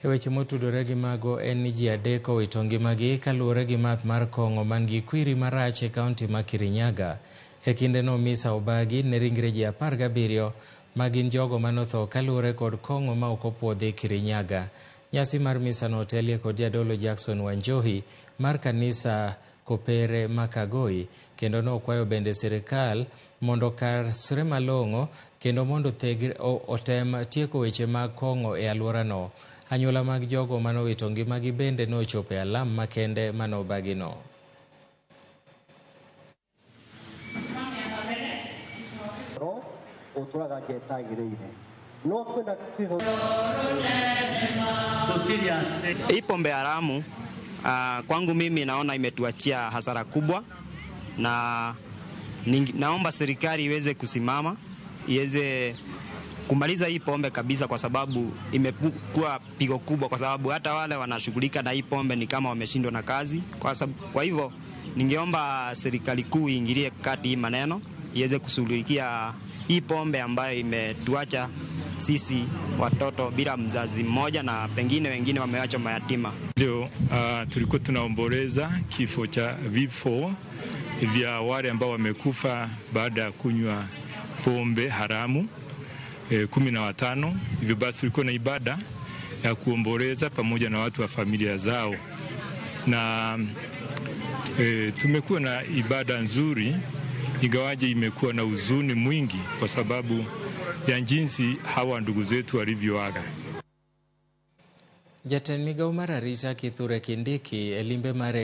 Weche motudore gi mago en ni ji adek owito ngimagi kaluwore gi math mar kong'o man gi kwiri marach e kaunti ma Kirinyaga. E kindeno misa obagi ne ringre ji 17 ma gin jogo manotho kaluwore kod kong'o ma ok opuodhi Kirinyaga. Nyasi mar misa no otelie kod jadolo Jackson Wanjohi mar kanisa Kopere Makagoi, kendo nokwayo bende sirikal mondo karsre malong'o kendo mondo otem tieko weche mag kong'o e alworano. Anyuola mag jogo manowito ngimagi bende nochopo e alam makende manobagino. Hii pombe haramu kwangu mimi naona imetuachia hasara kubwa, na naomba serikali iweze kusimama, iweze kumaliza hii pombe kabisa, kwa sababu imekuwa pigo kubwa, kwa sababu hata wale wanashughulika na hii pombe ni kama wameshindwa na kazi. Kwa hivyo ningeomba serikali kuu iingilie kati hii maneno, iweze kushughulikia hii pombe ambayo imetuacha sisi watoto bila mzazi mmoja, na pengine wengine wameachwa mayatima. Leo tulikuwa tunaomboleza vifo vya wale ambao wamekufa baada ya kunywa pombe haramu 15. Hivyo basi tulikuwa na ibada ya kuomboleza pamoja na watu wa familia zao, na tumekuwa na ibada nzuri, ingawaje imekuwa na huzuni mwingi kwa sababu ya jinsi hawa ndugu zetu walivyoaga. Jatend migao mar arita Kithure Kindiki e limbe mare